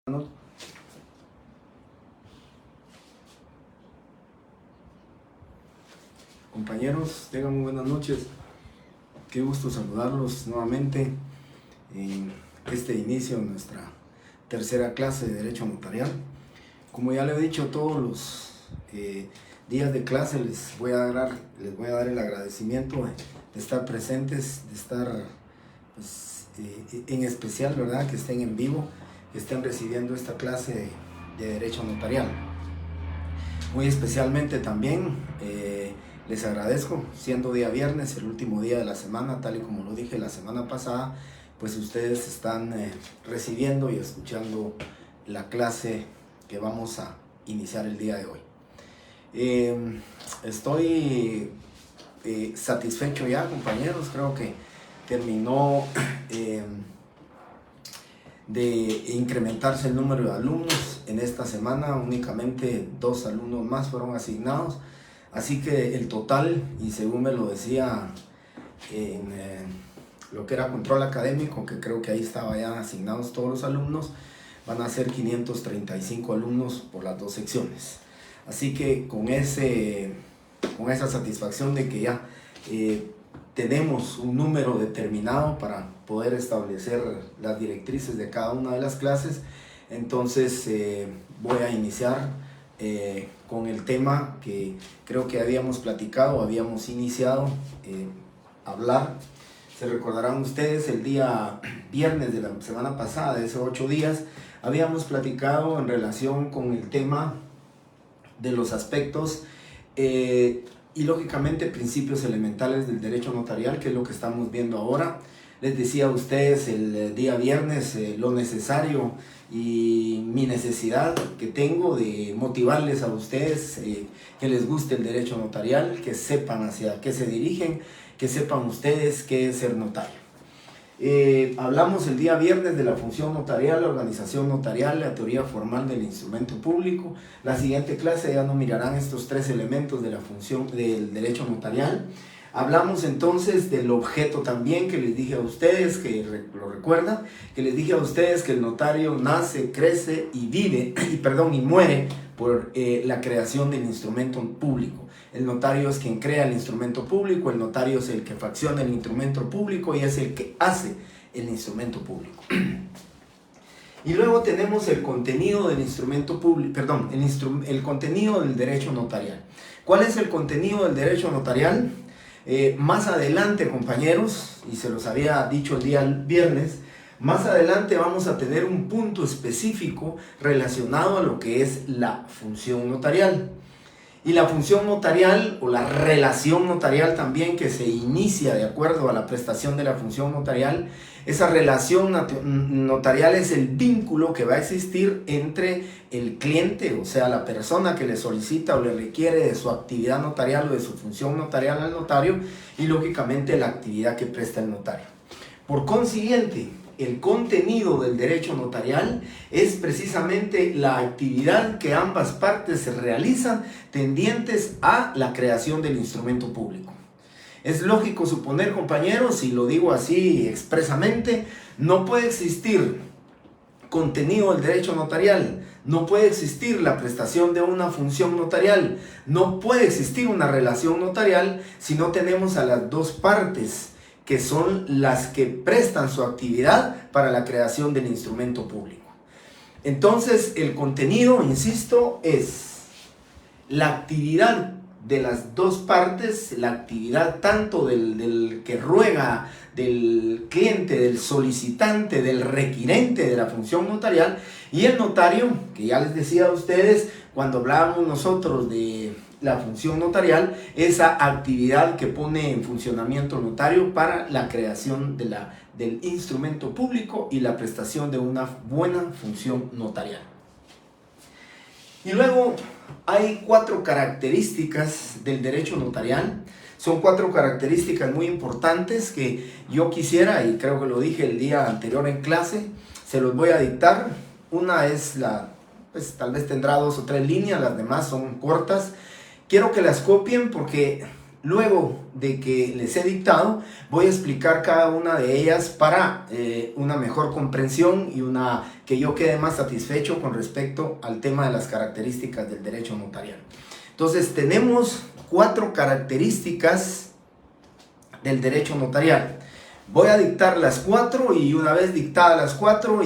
¿no? Compañeros, tengan muy buenas noches. Qué gusto saludarlos nuevamente en este inicio de nuestra tercera clase de Derecho Notarial. Como ya le he dicho, todos los días de clase les voy a dar el agradecimiento de estar presentes, de estar en especial, ¿verdad?, que estén en vivo, que estén recibiendo esta clase de Derecho Notarial. Muy especialmente también les agradezco, siendo día viernes, el último día de la semana, tal y como lo dije la semana pasada, pues ustedes están recibiendo y escuchando la clase que vamos a iniciar el día de hoy. Estoy satisfecho ya, compañeros. Creo que terminó de incrementarse el número de alumnos. En esta semana únicamente 2 alumnos más fueron asignados, así que el total, y según me lo decía en lo que era control académico, que creo que ahí estaba ya asignados todos los alumnos, van a ser 535 alumnos por las 2 secciones. Así que con esa satisfacción de que ya tenemos un número determinado para poder establecer las directrices de cada una de las clases, entonces voy a iniciar con el tema que creo que habíamos platicado, habíamos iniciado a hablar. Se recordarán ustedes, el día viernes de la semana pasada, de esos 8 días, habíamos platicado en relación con el tema de los aspectos y lógicamente principios elementales del derecho notarial, que es lo que estamos viendo ahora. Les decía a ustedes el día viernes lo necesario y mi necesidad que tengo de motivarles a ustedes que les guste el derecho notarial, que sepan hacia qué se dirigen, que sepan ustedes qué es ser notario. Hablamos el día viernes de la función notarial, la organización notarial, la teoría formal del instrumento público. La siguiente clase ya no mirarán estos 3 elementos de la función del derecho notarial. Hablamos entonces del objeto también, que les dije a ustedes, que lo recuerdan, que les dije a ustedes que el notario nace, crece y vive, y muere por la creación del instrumento público. El notario es quien crea el instrumento público, el notario es el que fracciona el instrumento público y es el que hace el instrumento público. Y luego tenemos el contenido del instrumento público, el contenido del derecho notarial. ¿Cuál es el contenido del derecho notarial? Más adelante, compañeros, y se los había dicho el día viernes, más adelante vamos a tener un punto específico relacionado a lo que es la función notarial. Y la función notarial, o la relación notarial también, que se inicia de acuerdo a la prestación de la función notarial, esa relación notarial es el vínculo que va a existir entre el cliente, o sea, la persona que le solicita o le requiere de su actividad notarial o de su función notarial al notario, y lógicamente la actividad que presta el notario. Por consiguiente, el contenido del derecho notarial es precisamente la actividad que ambas partes realizan tendientes a la creación del instrumento público. Es lógico suponer, compañeros, y lo digo así expresamente, no puede existir contenido del derecho notarial, no puede existir la prestación de una función notarial, no puede existir una relación notarial si no tenemos a las 2 partes que son las que prestan su actividad para la creación del instrumento público. Entonces, el contenido, insisto, es la actividad de las 2 partes, la actividad tanto del que ruega, del cliente, del solicitante, del requirente de la función notarial, y el notario, que ya les decía a ustedes cuando hablábamos nosotros de la función notarial, esa actividad que pone en funcionamiento el notario para la creación del instrumento público y la prestación de una buena función notarial. Y luego hay 4 características del derecho notarial. Son 4 características muy importantes que yo quisiera, y creo que lo dije el día anterior en clase, se los voy a dictar. Una es tal vez tendrá 2 o 3 líneas, las demás son cortas. Quiero que las copien porque Luego de que les he dictado, voy a explicar cada una de ellas para una mejor comprensión y que yo quede más satisfecho con respecto al tema de las características del derecho notarial. Entonces, tenemos 4 características del derecho notarial. Voy a dictar las 4 y una vez dictadas las 4,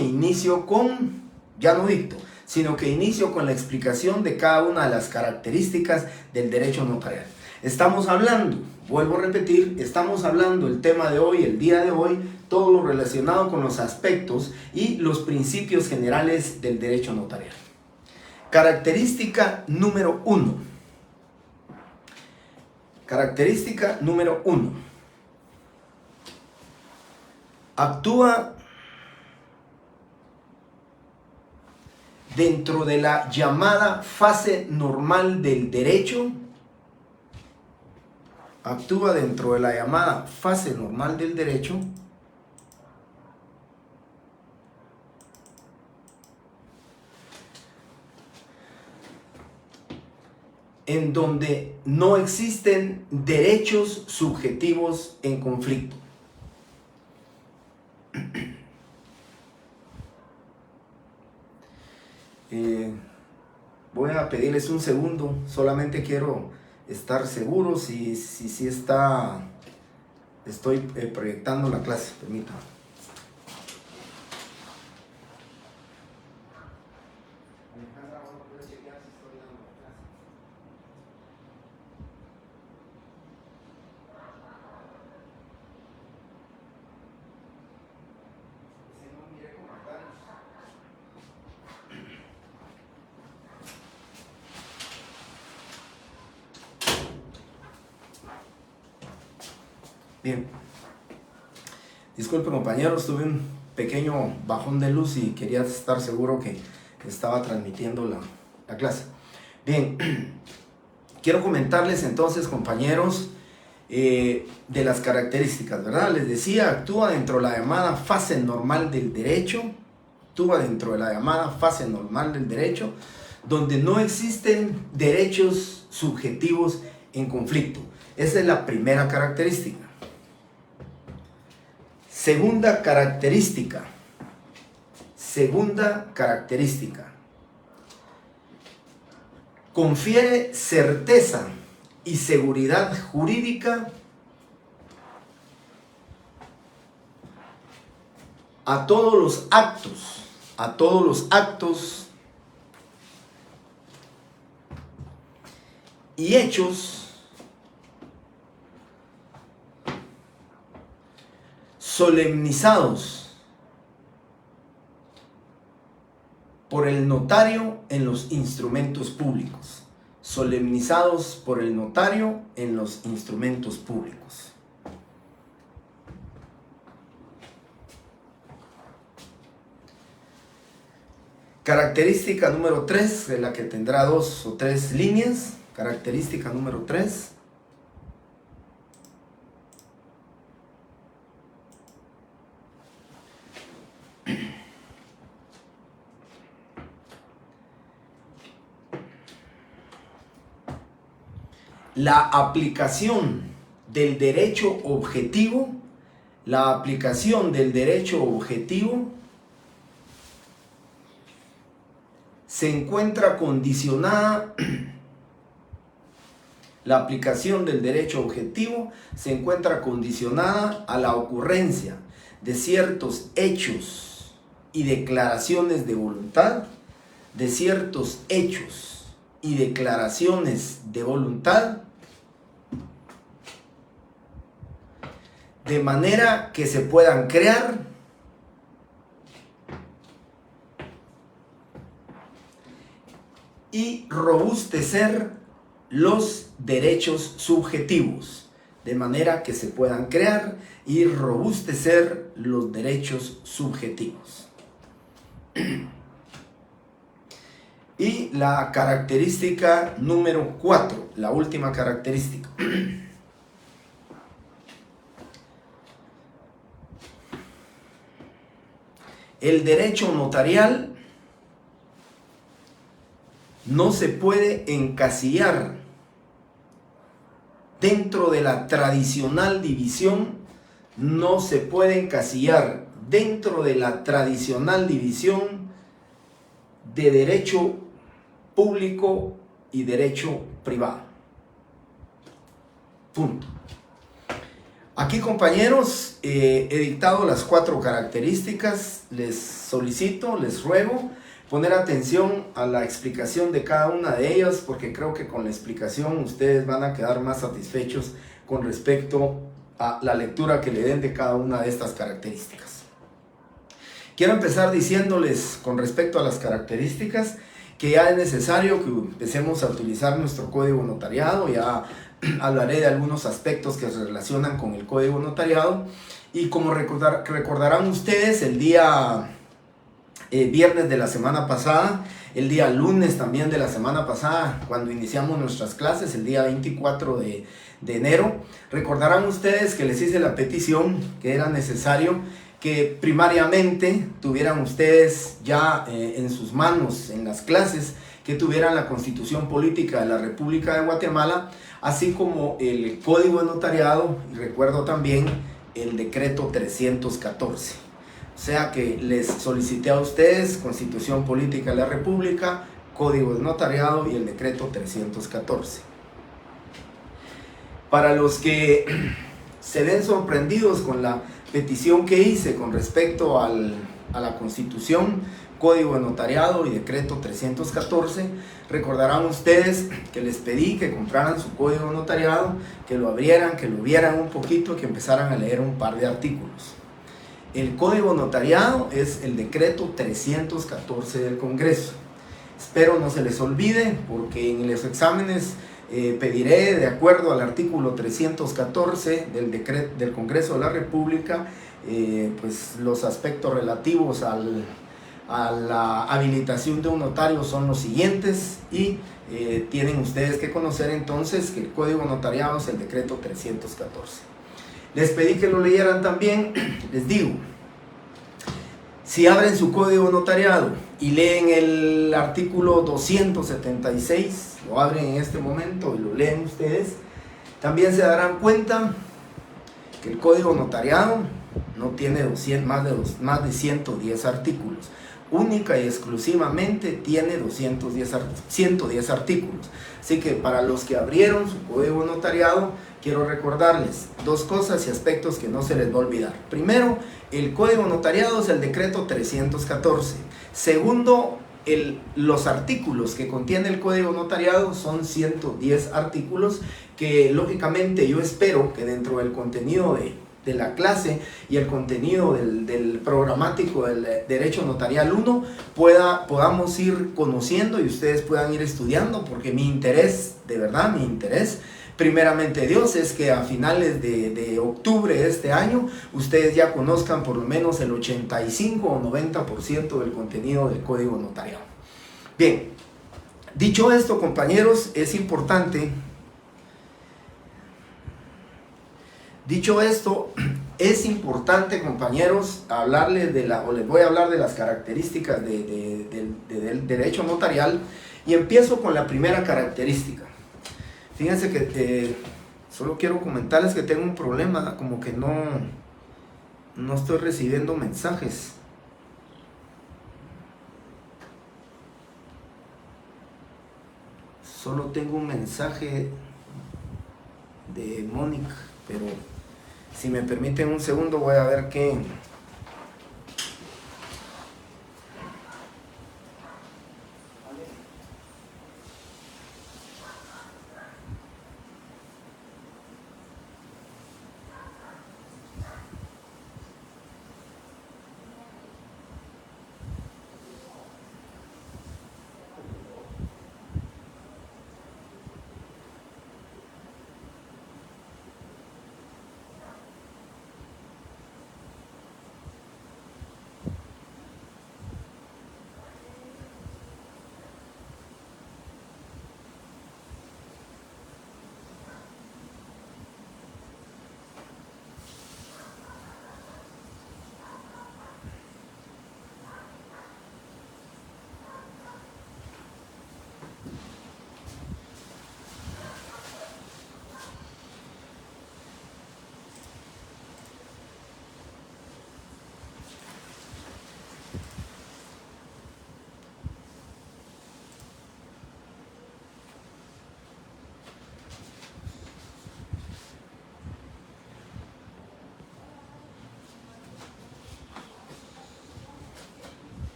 ya no dicto, sino que inicio con la explicación de cada una de las características del derecho notarial. Estamos hablando, vuelvo a repetir, estamos hablando el tema de hoy, el día de hoy, todo lo relacionado con los aspectos y los principios generales del derecho notarial. Característica número 1. Característica número 1. Actúa dentro de la llamada fase normal del derecho. Actúa dentro de la llamada fase normal del derecho, en donde no existen derechos subjetivos en conflicto. Voy a pedirles un segundo, solamente quiero estar seguro si estoy proyectando la clase, permítanme. Bien, disculpe compañeros, tuve un pequeño bajón de luz y quería estar seguro que estaba transmitiendo la clase. Bien, quiero comentarles entonces, compañeros, de las características, ¿verdad? Les decía, actúa dentro de la llamada fase normal del derecho, donde no existen derechos subjetivos en conflicto. Esa es la primera característica. Segunda característica. Confiere certeza y seguridad jurídica a todos los actos y hechos solemnizados por el notario en los instrumentos públicos. Solemnizados por el notario en los instrumentos públicos. Característica número 3, de la que tendrá 2 o 3 líneas. Característica número 3. La aplicación del derecho objetivo, se encuentra condicionada, a la ocurrencia de ciertos hechos y declaraciones de voluntad, de manera que se puedan crear y robustecer los derechos subjetivos. Y la característica número 4, la última característica. El derecho notarial no se puede encasillar dentro de la tradicional división, no se puede encasillar dentro de la tradicional división de derecho público y derecho privado. Punto. Aquí, compañeros, he dictado las 4 características. Les solicito, les ruego poner atención a la explicación de cada una de ellas, porque creo que con la explicación ustedes van a quedar más satisfechos con respecto a la lectura que le den de cada una de estas características. Quiero empezar diciéndoles con respecto a las características que ya es necesario que empecemos a utilizar nuestro código notariado. Ya hablaré de algunos aspectos que se relacionan con el código notariado, y como recordarán ustedes, el día viernes de la semana pasada, el día lunes también de la semana pasada, cuando iniciamos nuestras clases, el día 24 de enero, recordarán ustedes que les hice la petición que era necesario que primariamente tuvieran ustedes ya en sus manos, en las clases, que tuvieran la Constitución Política de la República de Guatemala, así como el Código de Notariado, y recuerdo también el Decreto 314. O sea que les solicité a ustedes Constitución Política de la República, Código de Notariado y el Decreto 314. Para los que se ven sorprendidos con la petición que hice con respecto a la Constitución, Código de Notariado y Decreto 314, recordarán ustedes que les pedí que compraran su Código de Notariado, que lo abrieran, que lo vieran un poquito, que empezaran a leer un par de artículos. El Código Notariado es el Decreto 314 del Congreso. Espero no se les olvide, porque en los exámenes pediré, de acuerdo al artículo 314 del Congreso de la República, pues los aspectos relativos a la habilitación de un notario son los siguientes, y tienen ustedes que conocer entonces que el Código Notariado es el Decreto 314. Les pedí que lo leyeran también. Les digo, si abren su Código Notariado y leen el artículo 276, lo abren en este momento y lo leen ustedes, también se darán cuenta que el Código Notariado no tiene más de 110 artículos. Única y exclusivamente tiene 110 artículos. Así que para los que abrieron su Código Notariado, quiero recordarles 2 cosas y aspectos que no se les va a olvidar. Primero, el Código Notariado es el Decreto 314. Segundo, los artículos que contiene el Código Notariado son 110 artículos que lógicamente yo espero que dentro del contenido de la clase y el contenido del programático del Derecho Notarial 1 podamos ir conociendo y ustedes puedan ir estudiando, porque mi interés, de verdad, mi interés, primeramente Dios, es que a finales de octubre de este año ustedes ya conozcan por lo menos el 85 o 90% del contenido del Código Notariado. Bien, dicho esto, compañeros, es importante. Dicho esto, es importante, compañeros, hablarles les voy a hablar de las características del derecho notarial, y empiezo con la primera característica. Fíjense que solo quiero comentarles que tengo un problema, como que no estoy recibiendo mensajes. Solo tengo un mensaje de Mónica, pero si me permiten un segundo voy a ver qué.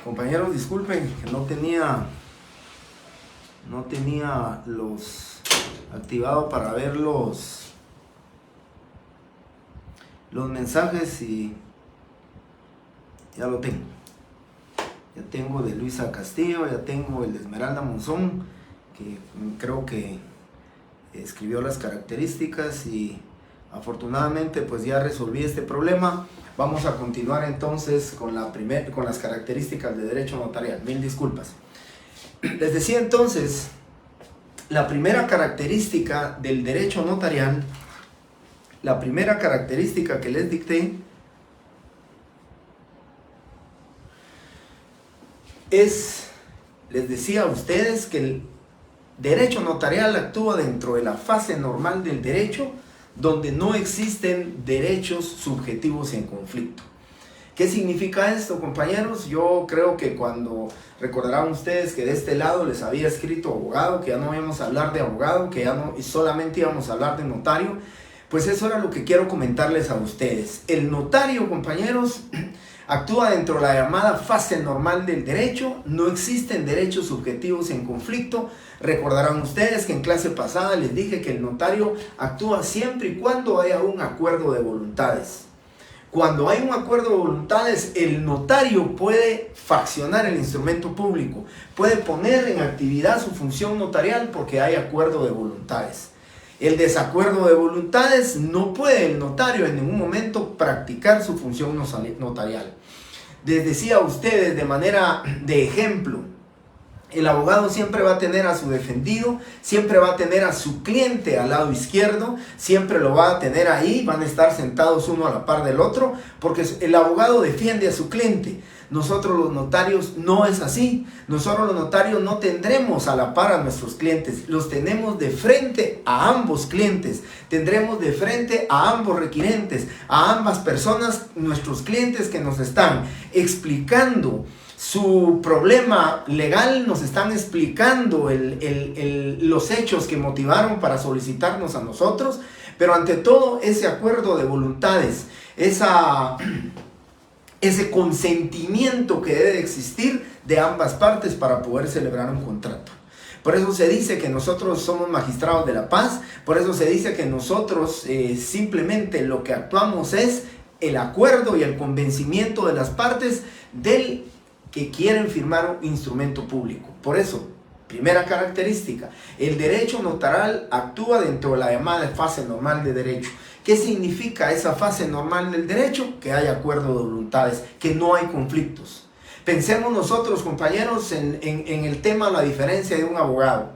Compañeros, disculpen que no tenía los activado para ver los mensajes y ya lo tengo. Ya tengo de Luisa Castillo, ya tengo el de Esmeralda Monzón, que creo que escribió las características y afortunadamente pues ya resolví este problema. Vamos a continuar entonces con las características de derecho notarial. Mil disculpas. Les decía entonces, la primera característica del derecho notarial, la primera característica que les dicté es, les decía a ustedes que el derecho notarial actúa dentro de la fase normal del derecho, donde no existen derechos subjetivos en conflicto. ¿Qué significa esto, compañeros? Yo creo que cuando recordarán ustedes que de este lado les había escrito abogado, que ya no íbamos a hablar de abogado, que ya no solamente íbamos a hablar de notario, pues eso era lo que quiero comentarles a ustedes. El notario, compañeros, actúa dentro de la llamada fase normal del derecho, no existen derechos subjetivos en conflicto. Recordarán ustedes que en clase pasada les dije que el notario actúa siempre y cuando haya un acuerdo de voluntades. Cuando hay un acuerdo de voluntades, el notario puede fraccionar el instrumento público, puede poner en actividad su función notarial porque hay acuerdo de voluntades. El desacuerdo de voluntades no puede el notario en ningún momento practicar su función notarial. Les decía a ustedes de manera de ejemplo, el abogado siempre va a tener a su defendido, siempre va a tener a su cliente al lado izquierdo, siempre lo va a tener ahí, van a estar sentados uno a la par del otro, porque el abogado defiende a su cliente. Nosotros los notarios no es así. Nosotros los notarios no tendremos a la par a nuestros clientes, los tenemos de frente a ambos clientes, tendremos de frente a ambos requirentes, a ambas personas, nuestros clientes que nos están explicando su problema legal, nos están explicando los hechos que motivaron para solicitarnos a nosotros, pero ante todo ese acuerdo de voluntades, ese consentimiento que debe existir de ambas partes para poder celebrar un contrato. Por eso se dice que nosotros somos magistrados de la paz, por eso se dice que nosotros simplemente lo que actuamos es el acuerdo y el convencimiento de las partes del que quieren firmar un instrumento público. Por eso, primera característica, el derecho notarial actúa dentro de la llamada fase normal de derecho. ¿Qué significa esa fase normal del derecho? Que hay acuerdo de voluntades, que no hay conflictos. Pensemos nosotros, compañeros, en el tema, la diferencia de un abogado.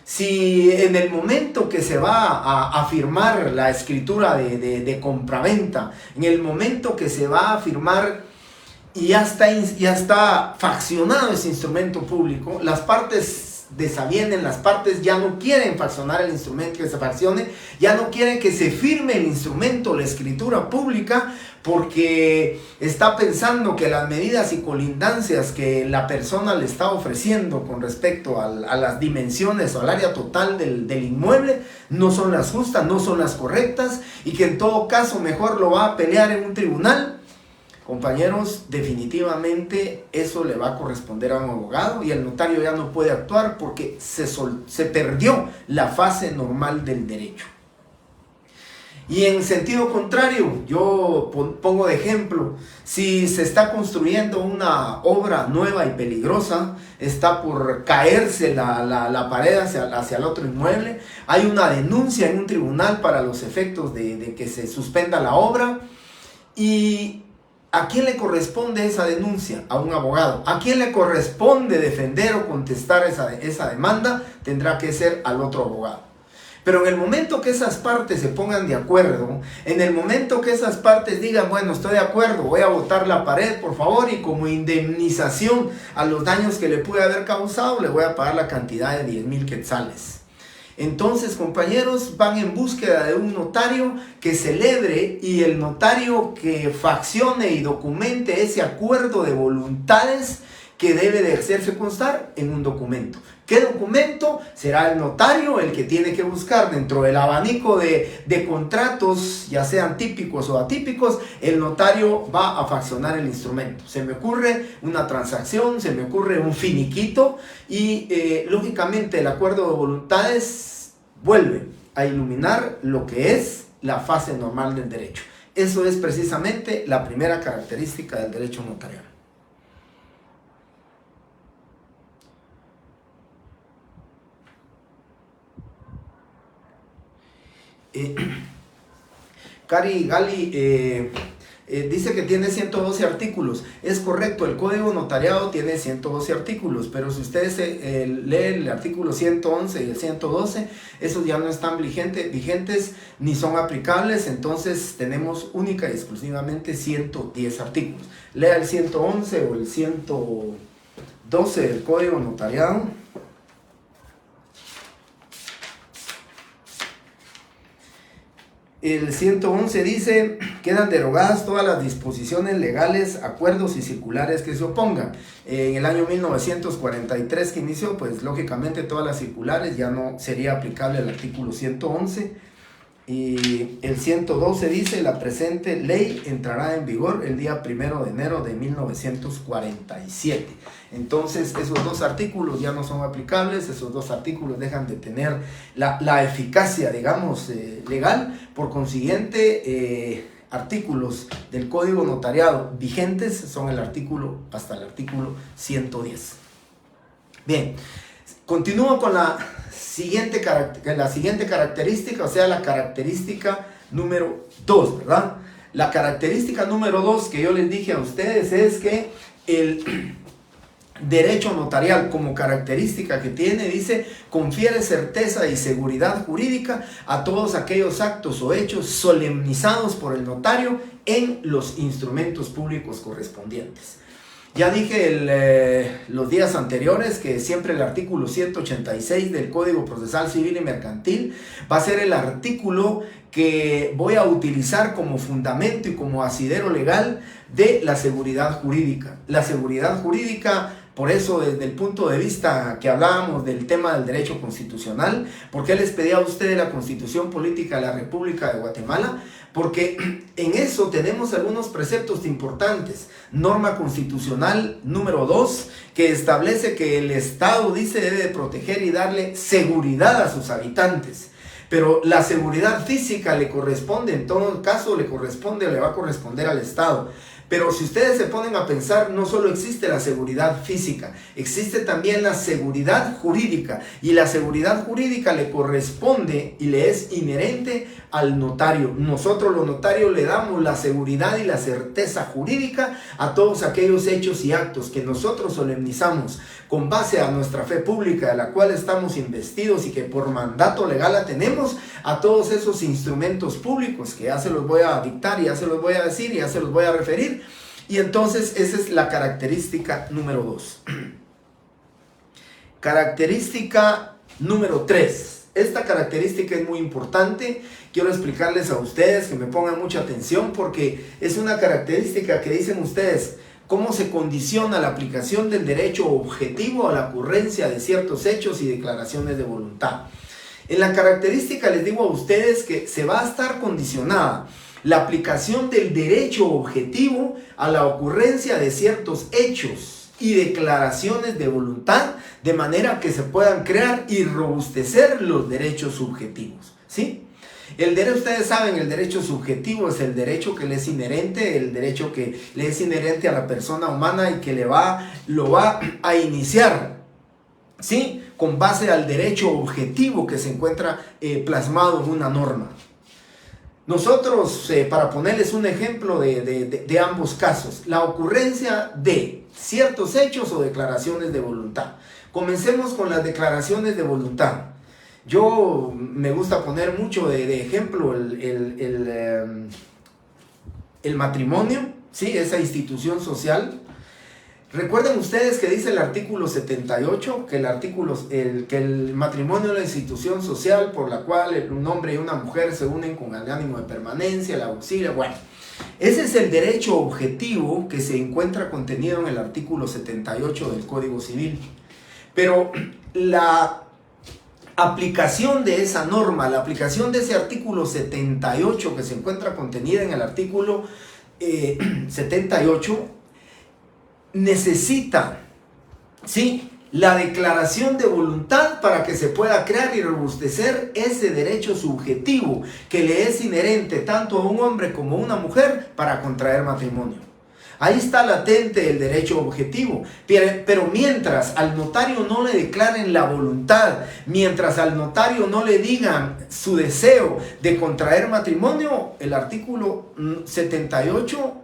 Si en el momento que se va a firmar la escritura de compraventa, en el momento que se va a firmar y ya está fraccionado ese instrumento público, las partes desavienen, las partes ya no quieren fraccionar el instrumento, que se fraccione, ya no quieren que se firme el instrumento, la escritura pública, porque está pensando que las medidas y colindancias que la persona le está ofreciendo con respecto a las dimensiones o al área total del inmueble no son las justas, no son las correctas, y que en todo caso mejor lo va a pelear en un tribunal. Compañeros, definitivamente eso le va a corresponder a un abogado y el notario ya no puede actuar porque se perdió la fase normal del derecho. Y en sentido contrario, yo pongo de ejemplo, si se está construyendo una obra nueva y peligrosa, está por caerse la pared hacia el otro inmueble, hay una denuncia en un tribunal para los efectos de que se suspenda la obra, y ¿a quién le corresponde esa denuncia? A un abogado. ¿A quién le corresponde defender o contestar esa demanda? Tendrá que ser al otro abogado. Pero en el momento que esas partes se pongan de acuerdo, en el momento que esas partes digan, bueno, estoy de acuerdo, voy a botar la pared, por favor, y como indemnización a los daños que le pude haber causado, le voy a pagar la cantidad de 10,000 quetzales. Entonces, compañeros, van en búsqueda de un notario que celebre, y el notario que fraccione y documente ese acuerdo de voluntades que debe de hacerse constar en un documento. ¿Qué documento? Será el notario el que tiene que buscar dentro del abanico de contratos, ya sean típicos o atípicos. El notario va a faccionar el instrumento. Se me ocurre una transacción, se me ocurre un finiquito y lógicamente el acuerdo de voluntades vuelve a iluminar lo que es la fase normal del derecho. Eso es precisamente la primera característica del derecho notarial. Cari Gali dice que tiene 112 artículos. Es correcto, el Código Notariado tiene 112 artículos, pero si ustedes leen el artículo 111 y el 112, esos ya no están vigentes ni son aplicables, entonces tenemos única y exclusivamente 110 artículos. Lea el 111 o el 112 del Código Notariado. El 111 dice, quedan derogadas todas las disposiciones legales, acuerdos y circulares que se opongan. En el año 1943 que inició, pues lógicamente todas las circulares ya no sería aplicable el artículo 111. Y el 112 dice, la presente ley entrará en vigor el día 1 de enero de 1947. Entonces esos dos artículos ya no son aplicables, esos dos artículos dejan de tener la eficacia, digamos, legal. Por consiguiente, artículos del Código Notariado vigentes son hasta el artículo 110. Bien, continúo con la siguiente característica, o sea, la característica número 2, ¿verdad? La característica número 2 que yo les dije a ustedes es que el derecho notarial, como característica que tiene, dice, confiere certeza y seguridad jurídica a todos aquellos actos o hechos solemnizados por el notario en los instrumentos públicos correspondientes. Ya dije los días anteriores que siempre el artículo 186 del Código Procesal Civil y Mercantil va a ser el artículo que voy a utilizar como fundamento y como asidero legal de la seguridad jurídica. La seguridad jurídica, por eso desde el punto de vista que hablábamos del tema del derecho constitucional, ¿por qué les pedía a ustedes la Constitución Política de la República de Guatemala? Porque en eso tenemos algunos preceptos importantes. Norma constitucional número 2, que establece que el Estado, dice, debe proteger y darle seguridad a sus habitantes. Pero la seguridad física le corresponde, en todo caso le va a corresponder al Estado. Pero si ustedes se ponen a pensar, no solo existe la seguridad física, existe también la seguridad jurídica. Y la seguridad jurídica le corresponde y le es inherente al notario. Nosotros los notarios le damos la seguridad y la certeza jurídica a todos aquellos hechos y actos que nosotros solemnizamos con base a nuestra fe pública, de la cual estamos investidos y que por mandato legal la tenemos, a todos esos instrumentos públicos que ya se los voy a dictar, ya se los voy a decir, ya se los voy a referir. Y entonces esa es la característica número 2. Característica número 3. Esta característica es muy importante. Quiero explicarles a ustedes que me pongan mucha atención porque es una característica que dicen ustedes, cómo se condiciona la aplicación del derecho objetivo a la ocurrencia de ciertos hechos y declaraciones de voluntad. En la característica les digo a ustedes que se va a estar condicionada la aplicación del derecho objetivo a la ocurrencia de ciertos hechos y declaraciones de voluntad, de manera que se puedan crear y robustecer los derechos subjetivos, ¿sí? El derecho, ustedes saben, el derecho subjetivo es el derecho que le es inherente, el derecho que le es inherente a la persona humana y que lo va a iniciar, ¿sí? Con base al derecho objetivo que se encuentra plasmado en una norma. Nosotros, para ponerles un ejemplo de ambos casos, la ocurrencia de ciertos hechos o declaraciones de voluntad. Comencemos con las declaraciones de voluntad. Yo me gusta poner mucho de ejemplo el matrimonio, ¿sí? Esa institución social. Recuerden ustedes que dice el artículo 78 que el matrimonio es la institución social por la cual un hombre y una mujer se unen con el ánimo de permanencia, la auxilia. Bueno, Ese es el derecho objetivo que se encuentra contenido en el artículo 78 del Código Civil. Pero la aplicación de esa norma, la aplicación de ese artículo 78 que se encuentra contenida en el artículo 78, necesita, ¿sí?, la declaración de voluntad para que se pueda crear y robustecer ese derecho subjetivo que le es inherente tanto a un hombre como a una mujer para contraer matrimonio. Ahí está latente el derecho objetivo, pero mientras al notario no le declaren la voluntad, mientras al notario no le digan su deseo de contraer matrimonio, el artículo 78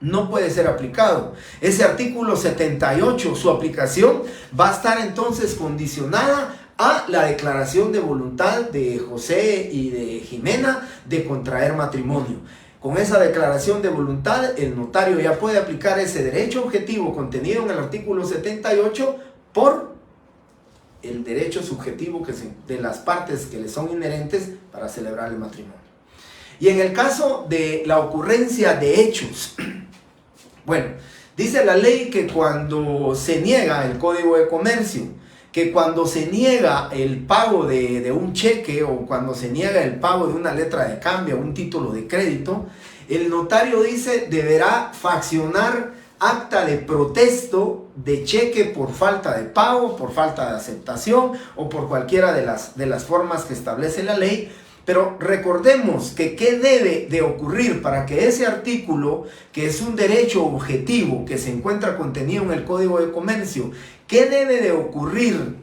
no puede ser aplicado. Ese artículo 78, su aplicación va a estar entonces condicionada a la declaración de voluntad de José y de Jimena de contraer matrimonio. Con esa declaración de voluntad, el notario ya puede aplicar ese derecho objetivo contenido en el artículo 78 por el derecho subjetivo de las partes que le son inherentes para celebrar el matrimonio. Y en el caso de la ocurrencia de hechos, bueno, dice la ley que cuando se niega el Código de Comercio, que cuando se niega el pago de un cheque o cuando se niega el pago de una letra de cambio o un título de crédito, el notario dice deberá faccionar acta de protesto de cheque por falta de pago, por falta de aceptación o por cualquiera de las formas que establece la ley. Pero recordemos que qué debe de ocurrir para que ese artículo, que es un derecho objetivo que se encuentra contenido en el Código de Comercio, qué debe de ocurrir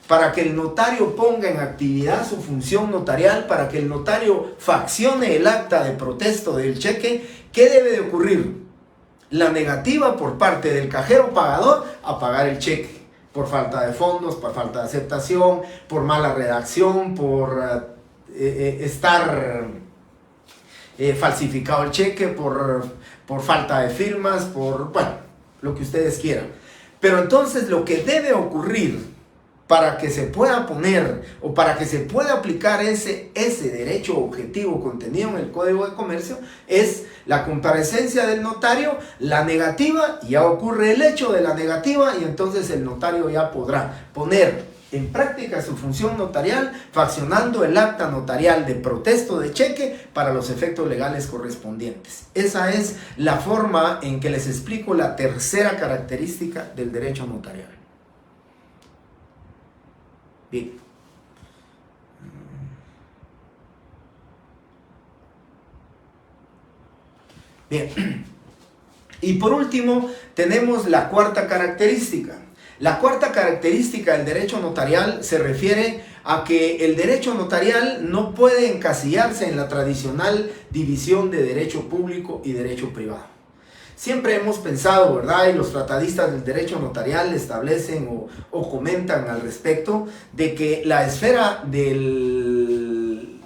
para que el notario ponga en actividad su función notarial, para que el notario faccione el acta de protesto del cheque. ¿Qué debe de ocurrir? La negativa por parte del cajero pagador a pagar el cheque por falta de fondos, por falta de aceptación, por mala redacción, por estar falsificado el cheque, por falta de firmas, por, bueno, lo que ustedes quieran. Pero entonces lo que debe ocurrir para que se pueda poner o para que se pueda aplicar ese derecho objetivo contenido en el Código de Comercio es la comparecencia del notario, la negativa, y ya ocurre el hecho de la negativa y entonces el notario ya podrá poner en práctica su función notarial, faccionando el acta notarial de protesto de cheque para los efectos legales correspondientes. Esa es la forma en que les explico la tercera característica del derecho notarial. Bien. Bien. Y por último, tenemos la cuarta característica. La cuarta característica del derecho notarial se refiere a que el derecho notarial no puede encasillarse en la tradicional división de derecho público y derecho privado. Siempre hemos pensado, ¿verdad? Y los tratadistas del derecho notarial establecen o comentan al respecto de que la esfera de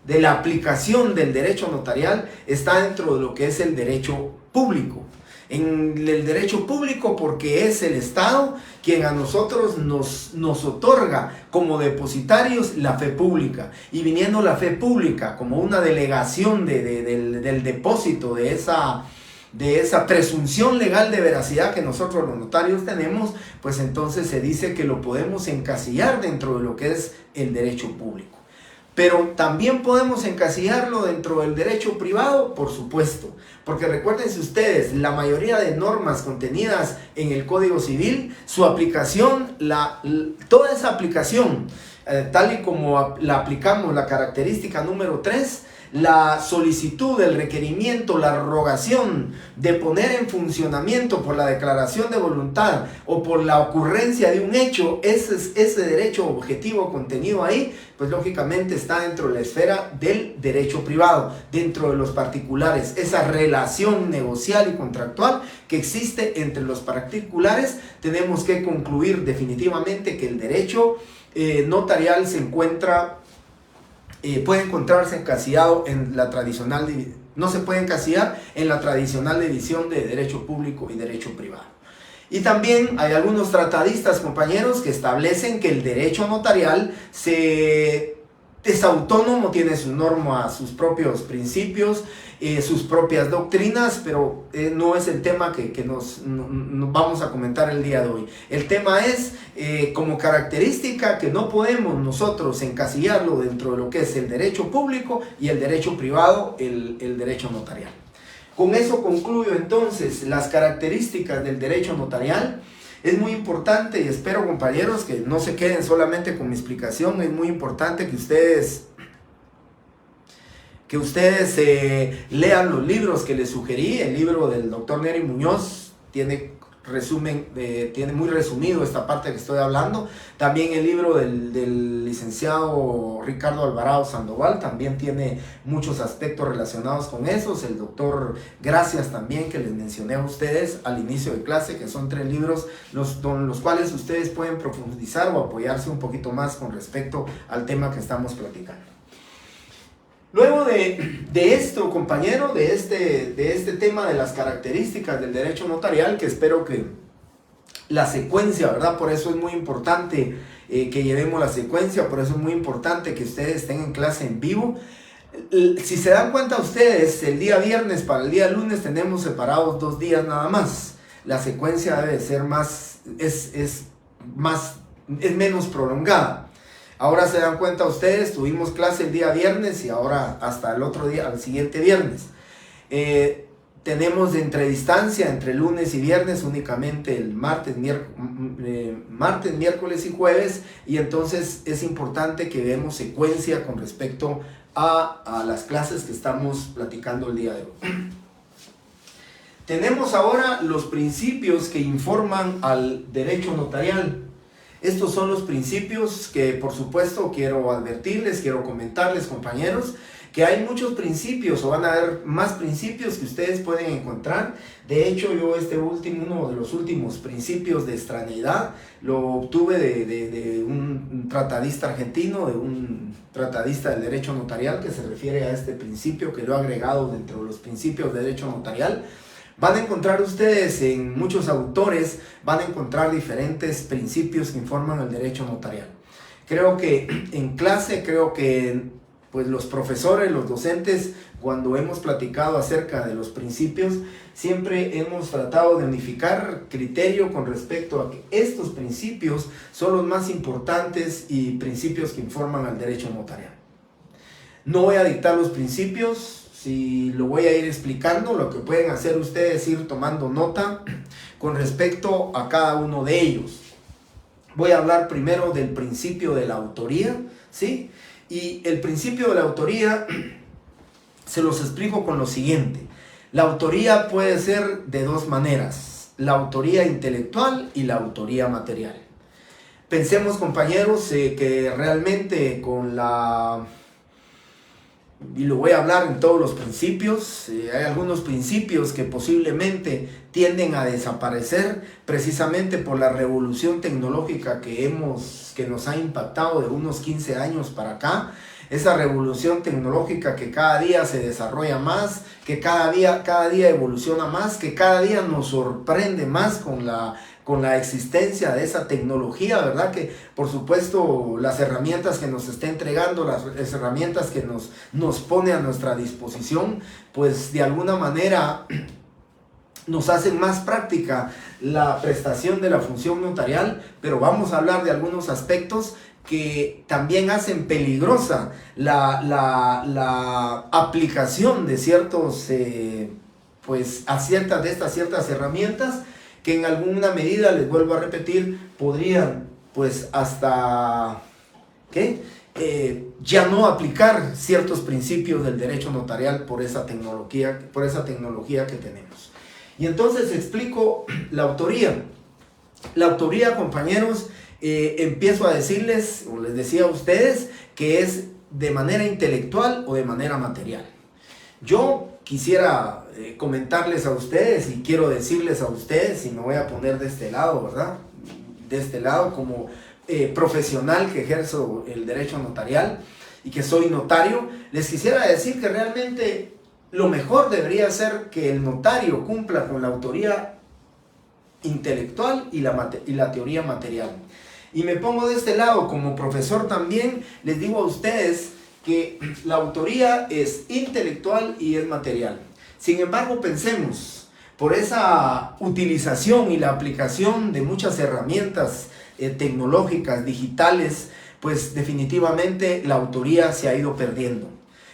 la aplicación del derecho notarial está dentro de lo que es el derecho público. En el derecho público porque es el Estado quien a nosotros nos otorga como depositarios la fe pública, y viniendo la fe pública como una delegación del depósito de esa presunción legal de veracidad que nosotros los notarios tenemos, pues entonces se dice que lo podemos encasillar dentro de lo que es el derecho público. Pero también podemos encasillarlo dentro del derecho privado, por supuesto, porque recuérdense ustedes, la mayoría de normas contenidas en el Código Civil, su aplicación, toda esa aplicación, tal y como la aplicamos, la característica número 3, la solicitud, el requerimiento, la rogación de poner en funcionamiento por la declaración de voluntad o por la ocurrencia de un hecho, ese derecho objetivo contenido ahí, pues lógicamente está dentro de la esfera del derecho privado, dentro de los particulares, esa relación negocial y contractual que existe entre los particulares. Tenemos que concluir definitivamente que el derecho notarial puede encontrarse encasillado en la tradicional, no se puede encasillar en la tradicional división de derecho público y derecho privado. Y también hay algunos tratadistas, compañeros, que establecen que el derecho notarial se es autónomo, tiene su norma, sus propios principios, sus propias doctrinas, pero no es el tema que nos vamos a comentar el día de hoy. El tema es, como característica, que no podemos nosotros encasillarlo dentro de lo que es el derecho público y el derecho privado, el derecho notarial. Con eso concluyo entonces las características del derecho notarial. Es muy importante, y espero, compañeros, que no se queden solamente con mi explicación. Es muy importante que ustedes lean los libros que les sugerí. El libro del doctor Nery Muñoz tiene muy resumido esta parte que estoy hablando. También el libro del licenciado Ricardo Alvarado Sandoval también tiene muchos aspectos relacionados con esos. El doctor Gracias también, que les mencioné a ustedes al inicio de clase, que son 3 libros los cuales ustedes pueden profundizar o apoyarse un poquito más con respecto al tema que estamos platicando. Luego de esto, compañero, de este tema de las características del derecho notarial, que espero que la secuencia, ¿verdad? Por eso es muy importante que llevemos la secuencia, por eso es muy importante que ustedes estén en clase en vivo. Si se dan cuenta ustedes, el día viernes para el día lunes tenemos separados 2 días nada más. La secuencia debe ser es menos prolongada. Ahora se dan cuenta ustedes, tuvimos clase el día viernes y ahora hasta el otro día, al siguiente viernes. Tenemos entre distancia, entre lunes y viernes, únicamente el martes, miércoles y jueves, y entonces es importante que veamos secuencia con respecto a las clases que estamos platicando el día de hoy. Tenemos ahora los principios que informan al derecho notarial. Estos son los principios que, por supuesto, quiero advertirles, quiero comentarles, compañeros, que hay muchos principios, o van a haber más principios que ustedes pueden encontrar. De hecho, yo uno de los últimos principios de extraneidad lo obtuve de un tratadista argentino, de un tratadista del derecho notarial, que se refiere a este principio, que lo he agregado dentro de los principios de derecho notarial. Van a encontrar ustedes en muchos autores, van a encontrar diferentes principios que informan el derecho notarial. Creo que en clase, pues los profesores, los docentes, cuando hemos platicado acerca de los principios, siempre hemos tratado de unificar criterio con respecto a que estos principios son los más importantes y principios que informan al derecho notarial. No voy a dictar los principios, si lo voy a ir explicando. Lo que pueden hacer ustedes es ir tomando nota con respecto a cada uno de ellos. Voy a hablar primero del principio de la autoría, ¿sí? Y el principio de la autoría se los explico con lo siguiente. La autoría puede ser de 2 maneras: la autoría intelectual y la autoría material. Pensemos, compañeros, que realmente y lo voy a hablar en todos los principios, hay algunos principios que posiblemente tienden a desaparecer precisamente por la revolución tecnológica que nos ha impactado de unos 15 años para acá. Esa revolución tecnológica que cada día se desarrolla más, que cada día evoluciona más, que cada día nos sorprende más con la existencia de esa tecnología, ¿verdad? Que por supuesto las herramientas que nos está entregando, las herramientas que nos pone a nuestra disposición, pues de alguna manera nos hacen más práctica la prestación de la función notarial, pero vamos a hablar de algunos aspectos que también hacen peligrosa la aplicación de ciertas herramientas, que en alguna medida, les vuelvo a repetir, podrían pues hasta ya no aplicar ciertos principios del derecho notarial por esa tecnología que tenemos. Y entonces explico la autoría. La autoría, compañeros, empiezo a decirles, o les decía a ustedes, que es de manera intelectual o de manera material. Yo quisiera comentarles a ustedes y quiero decirles a ustedes, y me voy a poner de este lado, ¿verdad? De este lado como profesional que ejerzo el derecho notarial y que soy notario, les quisiera decir que realmente lo mejor debería ser que el notario cumpla con la autoría intelectual y la teoría material. Y me pongo de este lado como profesor también, les digo a ustedes que la autoría es intelectual y es material. Sin embargo, pensemos, por esa utilización y la aplicación de muchas herramientas tecnológicas, digitales, pues definitivamente la autoría se ha ido perdiendo.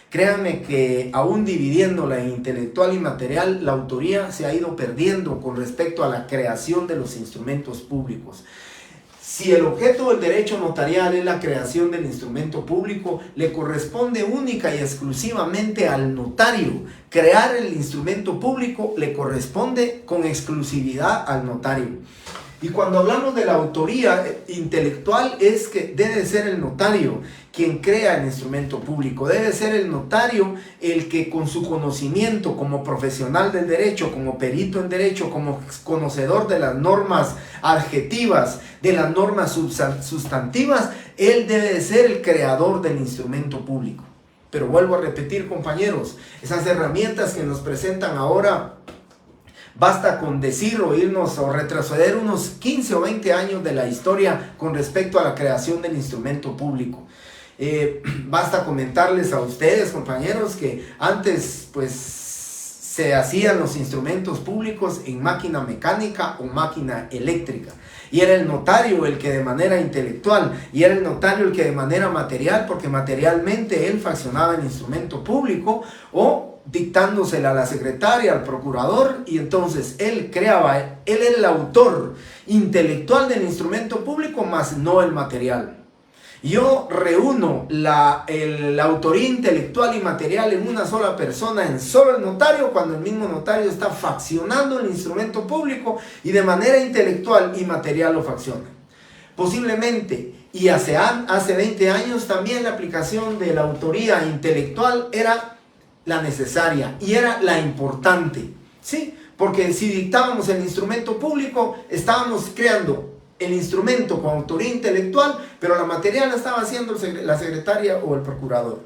Créanme que aún dividiéndola en intelectual y material, la autoría se ha ido perdiendo con respecto a la creación de los instrumentos públicos. Si el objeto del derecho notarial es la creación del instrumento público, le corresponde única y exclusivamente al notario. Crear el instrumento público le corresponde con exclusividad al notario. Y cuando hablamos de la autoría intelectual es que debe ser el notario quien crea el instrumento público. Debe ser el notario el que con su conocimiento como profesional del derecho, como perito en derecho, como conocedor de las normas adjetivas, de las normas sustantivas, él debe de ser el creador del instrumento público. Pero vuelvo a repetir, compañeros, esas herramientas que nos presentan ahora, basta con decir o irnos o retroceder unos 15 o 20 años de la historia con respecto a la creación del instrumento público. Basta comentarles a ustedes, compañeros, que antes pues se hacían los instrumentos públicos en máquina mecánica o máquina eléctrica. Y era el notario el que de manera intelectual, y era el notario el que de manera material, porque materialmente él fraccionaba el instrumento público o dictándosela a la secretaria, al procurador, y entonces él creaba, él era el autor intelectual del instrumento público, más no el material. Yo reúno la autoría intelectual y material en una sola persona, en solo el notario, cuando el mismo notario está faccionando el instrumento público y de manera intelectual y material lo facciona. Posiblemente, y hace 20 años también la aplicación de la autoría intelectual era la necesaria y era la importante, ¿sí? Porque si dictábamos el instrumento público, estábamos creando el instrumento con autoría intelectual, pero la material la estaba haciendo la secretaria o el procurador.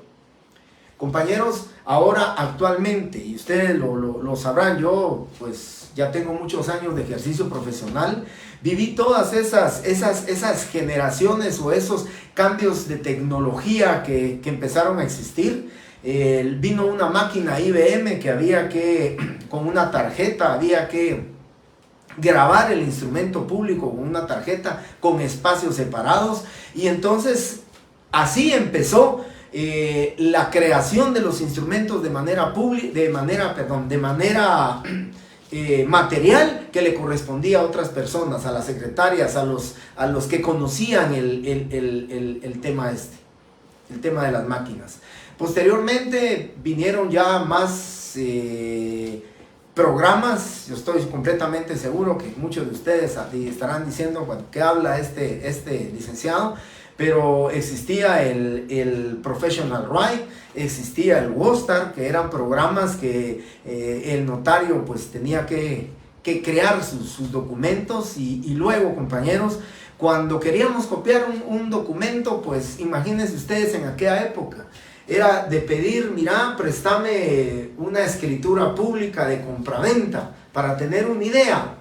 Compañeros, ahora actualmente, y ustedes lo sabrán, yo pues ya tengo muchos años de ejercicio profesional, viví todas esas generaciones o esos cambios de tecnología que empezaron a existir. Vino una máquina IBM que había que, con una tarjeta, había que grabar el instrumento público con una tarjeta con espacios separados, y entonces así empezó la creación de los instrumentos de manera material, que le correspondía a otras personas, a las secretarias, a los que conocían el tema el tema de las máquinas. Posteriormente vinieron ya más programas. Yo estoy completamente seguro que muchos de ustedes estarán diciendo, bueno, ¿qué habla este licenciado? Pero existía el Professional Right, existía el WOSTAR, que eran programas que el notario pues tenía que crear sus documentos, y luego, compañeros, cuando queríamos copiar un documento, pues imagínense ustedes en aquella época, era de pedir, mira, préstame una escritura pública de compraventa para tener una idea.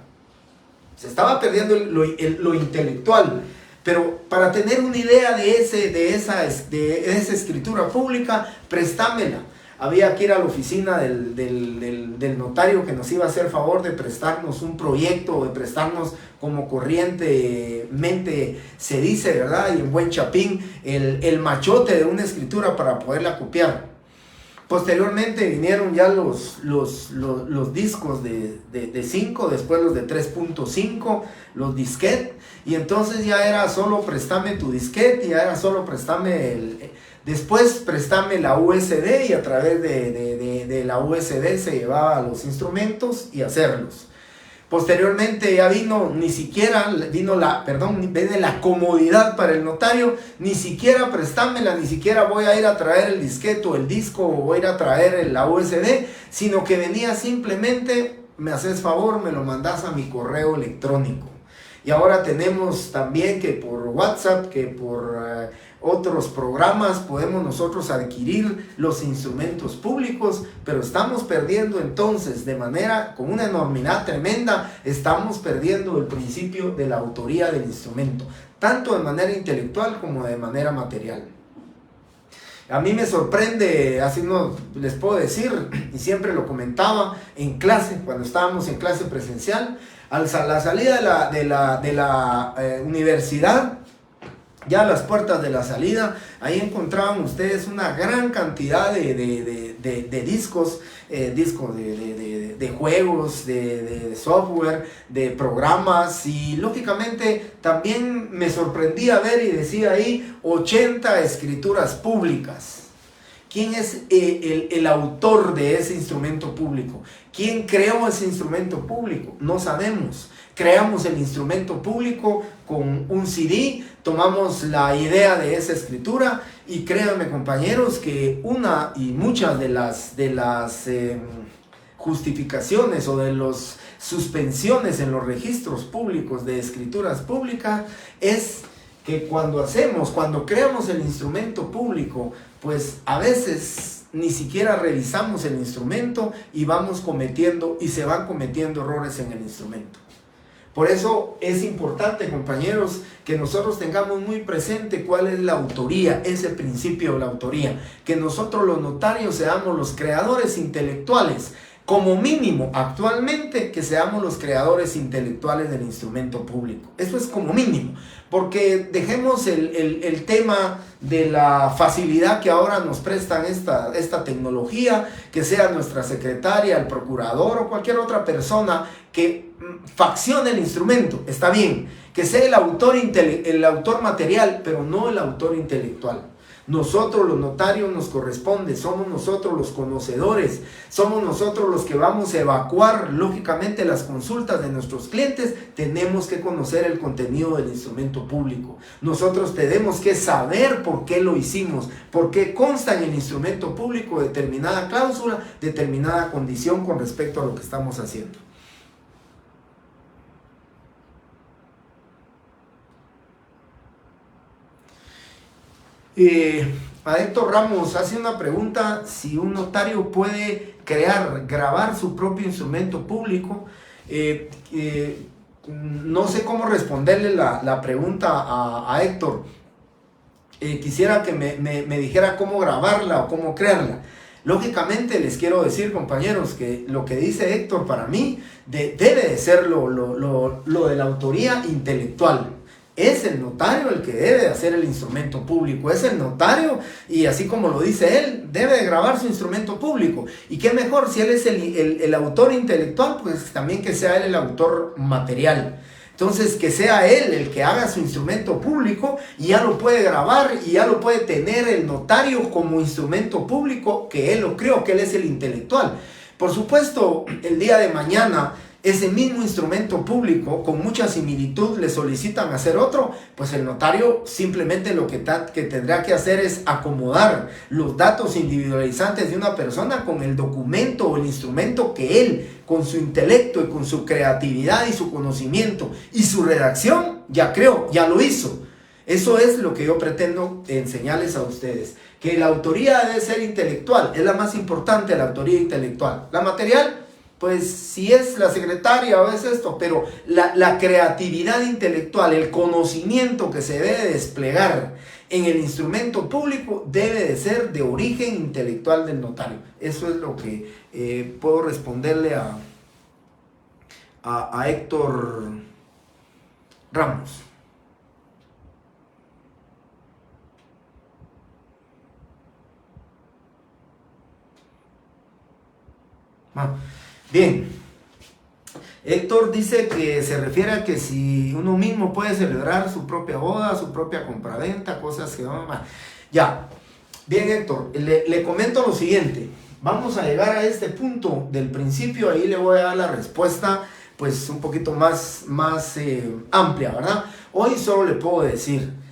Se estaba perdiendo lo intelectual, pero para tener una idea de esa escritura pública, préstamela. Había que ir a la oficina del notario que nos iba a hacer favor de prestarnos un proyecto, de prestarnos, como corrientemente se dice, ¿verdad? Y en buen chapín, el machote de una escritura para poderla copiar. Posteriormente vinieron ya los discos de 5, después los de 3.5, los disquetes, y entonces ya era solo préstame tu disquete, ya era solo préstame después préstame la USB, y a través de la USB se llevaba los instrumentos y hacerlos. Posteriormente ya viene la comodidad para el notario, ni siquiera préstamela, ni siquiera voy a ir a traer el disquete o el disco, o voy a ir a traer la USB, sino que venía simplemente, me haces favor, me lo mandas a mi correo electrónico. Y ahora tenemos también que por WhatsApp, que por otros programas podemos nosotros adquirir los instrumentos públicos, pero estamos perdiendo entonces de manera, con una enormidad tremenda, estamos perdiendo el principio de la autoría del instrumento, tanto de manera intelectual como de manera material. A mí me sorprende, así no les puedo decir, y siempre lo comentaba en clase, cuando estábamos en clase presencial, a la salida de la universidad, ya a las puertas de la salida, ahí encontraban ustedes una gran cantidad de discos, de juegos, de software, de programas, y lógicamente también me sorprendía ver y decía ahí 80 escrituras públicas. ¿Quién es el autor de ese instrumento público? ¿Quién creó ese instrumento público? No sabemos. Creamos el instrumento público con un CD, tomamos la idea de esa escritura y créanme, compañeros, que una y muchas de las justificaciones o de las suspensiones en los registros públicos de escrituras públicas es que cuando creamos el instrumento público, pues a veces ni siquiera revisamos el instrumento y se van cometiendo errores en el instrumento. Por eso es importante, compañeros, que nosotros tengamos muy presente cuál es la autoría, ese principio de la autoría, que nosotros los notarios seamos los creadores intelectuales, como mínimo actualmente que seamos los creadores intelectuales del instrumento público. Eso es como mínimo, porque dejemos el tema de la facilidad que ahora nos prestan esta tecnología, que sea nuestra secretaria, el procurador o cualquier otra persona que faccione el instrumento, está bien, que sea el autor material, pero no el autor intelectual. Nosotros los notarios nos corresponde, somos nosotros los conocedores, somos nosotros los que vamos a evacuar lógicamente las consultas de nuestros clientes. Tenemos que conocer el contenido del instrumento público. Nosotros tenemos que saber por qué lo hicimos, por qué consta en el instrumento público determinada cláusula, determinada condición con respecto a lo que estamos haciendo. A Héctor Ramos hace una pregunta: si un notario puede grabar su propio instrumento público. No sé cómo responderle la pregunta a Héctor. Quisiera que me dijera cómo grabarla o cómo crearla. Lógicamente les quiero decir, compañeros, que lo que dice Héctor para mí debe de ser lo de la autoría intelectual. Es el notario el que debe de hacer el instrumento público, es el notario, y así como lo dice él, debe de grabar su instrumento público. Y qué mejor si él es el autor intelectual, pues también que sea él el autor material. Entonces, que sea él el que haga su instrumento público y ya lo puede grabar y ya lo puede tener el notario como instrumento público, que él lo creó, que él es el intelectual. Por supuesto, el día de mañana, ese mismo instrumento público, con mucha similitud, le solicitan hacer otro, pues el notario simplemente lo que tendrá que hacer es acomodar los datos individualizantes de una persona con el documento o el instrumento que él, con su intelecto y con su creatividad y su conocimiento y su redacción, ya creó, ya lo hizo. Eso es lo que yo pretendo enseñarles a ustedes, que la autoría debe ser intelectual, es la más importante, la autoría intelectual. La material, pues si es la secretaria o es esto, pero la creatividad intelectual, el conocimiento que se debe desplegar en el instrumento público debe de ser de origen intelectual del notario. Eso es lo que puedo responderle a Héctor Ramos. Bien, Héctor dice que se refiere a que si uno mismo puede celebrar su propia boda, su propia compraventa, cosas que van mal. Ya, bien Héctor, le comento lo siguiente. Vamos a llegar a este punto del principio, ahí le voy a dar la respuesta pues un poquito más amplia, ¿verdad? Hoy solo le puedo decir,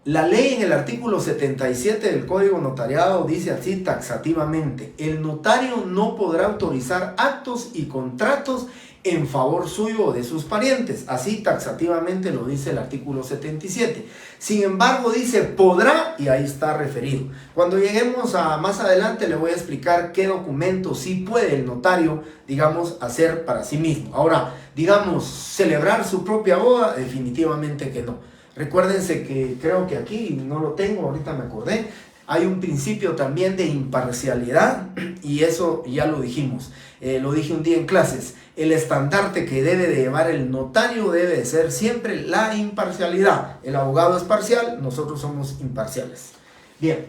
la ley en el artículo 77 del Código Notariado dice así taxativamente: el notario no podrá autorizar actos y contratos en favor suyo o de sus parientes. Así taxativamente lo dice el artículo 77. Sin embargo, dice podrá, y ahí está referido. Cuando lleguemos a más adelante le voy a explicar qué documento sí puede el notario, digamos, hacer para sí mismo. Ahora, digamos, celebrar su propia boda, definitivamente que no. Recuérdense que creo que aquí, no lo tengo, ahorita me acordé, hay un principio también de imparcialidad y eso ya lo dijimos. Lo dije un día en clases. El estandarte que debe de llevar el notario debe de ser siempre la imparcialidad. El abogado es parcial, nosotros somos imparciales. Bien.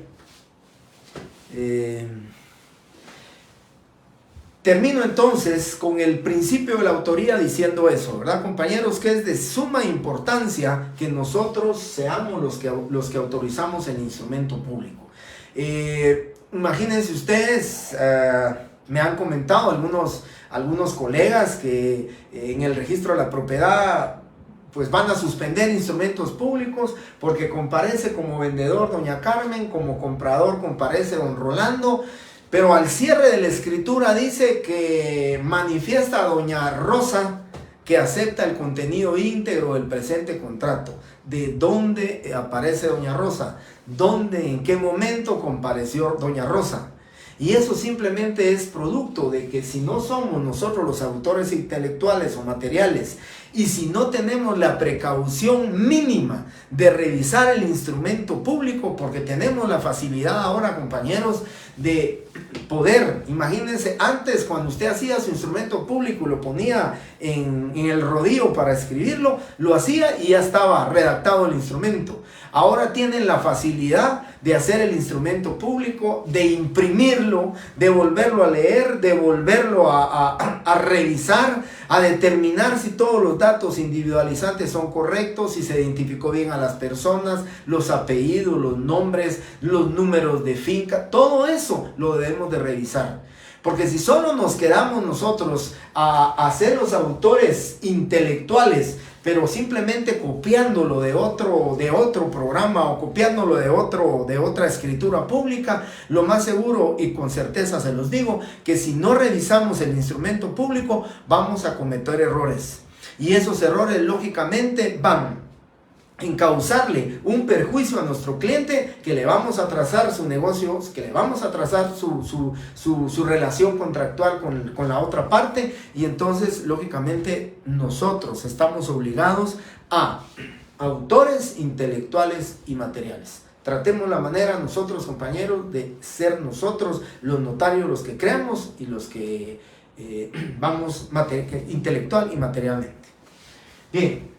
Termino entonces con el principio de la autoría diciendo eso, ¿verdad, compañeros? Que es de suma importancia que nosotros seamos los que autorizamos el instrumento público. Imagínense ustedes, me han comentado algunos colegas que en el registro de la propiedad pues van a suspender instrumentos públicos porque comparece como vendedor doña Carmen, como comprador comparece don Rolando, pero al cierre de la escritura dice que manifiesta a doña Rosa que acepta el contenido íntegro del presente contrato. ¿De dónde aparece doña Rosa? ¿Dónde, en qué momento compareció doña Rosa? Y eso simplemente es producto de que si no somos nosotros los autores intelectuales o materiales y si no tenemos la precaución mínima de revisar el instrumento público, porque tenemos la facilidad ahora, compañeros, de poder, imagínense, antes cuando usted hacía su instrumento público y lo ponía en el rodillo para escribirlo, lo hacía y ya estaba redactado el instrumento. Ahora tienen la facilidad de hacer el instrumento público, de imprimirlo, de volverlo a leer, de volverlo a revisar, a determinar si todos los datos individualizantes son correctos, si se identificó bien a las personas, los apellidos, los nombres, los números de finca, todo eso lo debemos de revisar. Porque si solo nos quedamos nosotros a ser los autores intelectuales, pero simplemente copiándolo de otro programa o copiándolo de otra escritura pública, lo más seguro y con certeza se los digo, que si no revisamos el instrumento público vamos a cometer errores. Y esos errores lógicamente van en causarle un perjuicio a nuestro cliente, que le vamos a atrasar su negocio, que le vamos a atrasar su relación contractual con la otra parte, y entonces lógicamente nosotros estamos obligados a autores intelectuales y materiales. Tratemos la manera nosotros, compañeros, de ser nosotros los notarios, los que creamos y los que vamos intelectual y materialmente. Bien.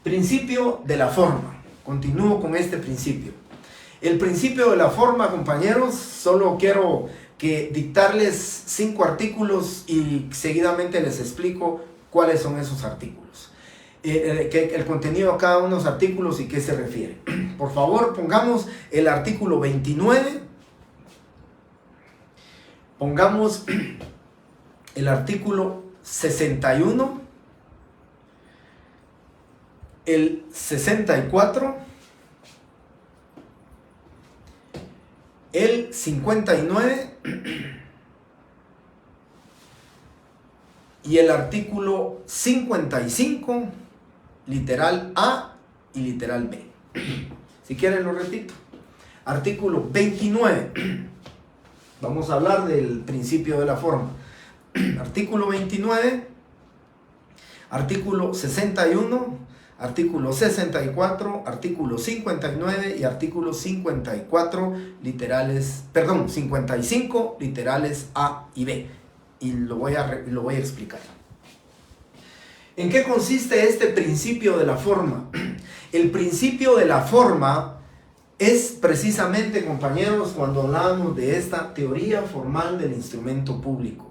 Principio de la forma. Continúo con este principio. El principio de la forma, compañeros, solo quiero dictarles 5 artículos y seguidamente les explico cuáles son esos artículos. El contenido de cada uno de los artículos y qué se refiere. Por favor, pongamos el artículo 29. Pongamos el artículo 61. El 64, el 59 y el artículo 55, literal A y literal B. Si quieren lo repito. Artículo 29. Vamos a hablar del principio de la forma. Artículo 29, artículo 61, artículo 64, artículo 59 y artículo 55 literales A y B. Y lo voy a explicar. ¿En qué consiste este principio de la forma? El principio de la forma es precisamente, compañeros, cuando hablamos de esta teoría formal del instrumento público.